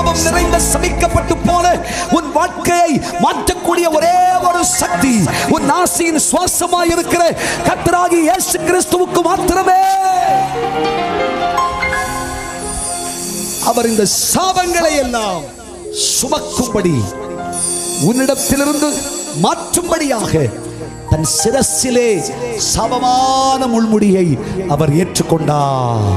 சாபம் நிறைந்த சபிக்கப்பட்டு போன உன் வாழ்க்கையை மாற்றக்கூடிய ஒரே ஒரு சக்தி உன் நாசியின் சுவாசமாய் இருக்கிற கர்த்தராகிய இயேசு கிறிஸ்துவுக்கு மாத்திரமே. அவர் இந்த சாபங்களை எல்லாம் சுமக்கும்படி உன்னிடத்திலிருந்து மாற்றும்படியாக தன் சிரசிலே சாபமான முள்முடியை அவர் ஏற்றுக்கொண்டார்.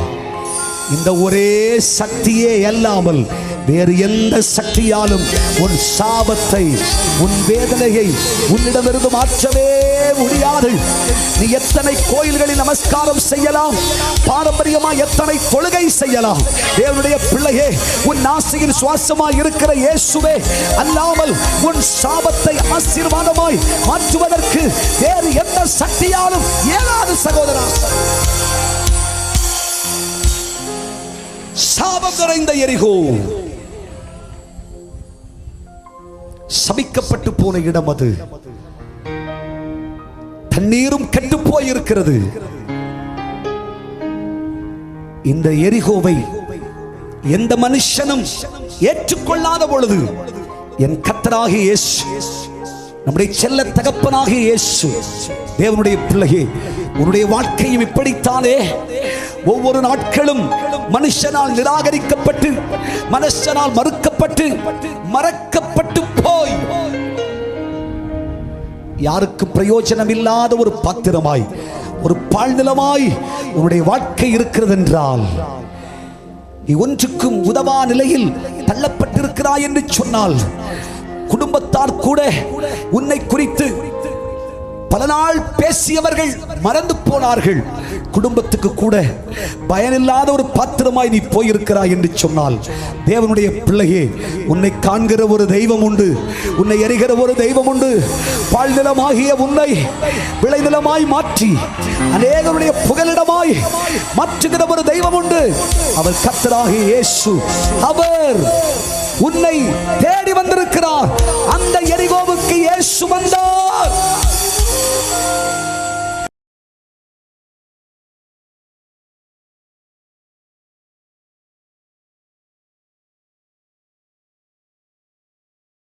இந்த ஒரே சக்தியே அல்லாமல் வேறு எந்த சக்தியாலும் உன் சாபத்தை உன் வேதனையை உன்னிடமிருந்து மாற்றவே முடியாது. நீ எத்தனை கோயில்களில் நமஸ்காரம் செய்யலாம், பாரம்பரியமாக எத்தனை தொழுகை செய்யலாம், தேவனுடைய பிள்ளையே உன் நாசியின் சுவாசமாய் இருக்கிற இயேசுவே அல்லாமல் உன் சாபத்தை ஆசீர்வாதமாய் மாற்றுவதற்கு வேறு எந்த சக்தியாலும் இயலாது சகோதரா. சாபம் நிறைந்த எரிகோ சபிக்கப்பட்டு போன இடம், அது தண்ணீரும் கெட்டு போயிருக்கிறது. இந்த எரிகோவை எந்த மனுஷனும் ஏற்றுக்கொள்ளாத பொழுது என் கர்த்தராகிய இயேசு, நம்முடைய செல்ல தகப்பனாகிய இயேசு, தேவனுடைய பிள்ளையே உன்னுடைய வாழ்க்கையும் இப்படித்தானே ஒவ்வொரு நாட்களும் மனுஷனால் நிராகரிக்கப்பட்டு, மனுஷனால் மறுக்கப்பட்டு, மறக்கப்பட்டு போய் யாருக்கு பிரயோஜனம் இல்லாத ஒரு பாத்திரமாய், ஒரு பாழ்நிலமாய் உன்னுடைய வாழ்க்கை இருக்கிறது என்றால், நீ ஒன்றுக்கும் உதவா நிலையில் தள்ளப்பட்டிருக்கிறாய் என்று சொன்னால், குடும்பத்தார் கூட உன்னை குறித்து பல நாள் பேசியவர்கள் மறந்து போனார்கள், குடும்பத்துக்கு கூட பயனில்லாத ஒரு பாத்திரமாய் நீ போயிருக்கிறாய் என்று சொன்னால், தேவனுடைய பிள்ளையே உன்னை காண்கிற ஒரு தெய்வம் உண்டு, உன்னை எரிகிற ஒரு தெய்வம் உண்டு. பாழ்நிலமாகிய உன்னை விளைநிலமாய் மாற்றி அநேகருடைய புகலிடமாய் மாற்றுகிற ஒரு தெய்வம் உண்டு. அவர் கர்த்தராகிய இயேசு. அவர் உன்னை தேடி வந்திருக்கிறார். அந்த எரிகோவுக்கு இயேசு வந்தார்.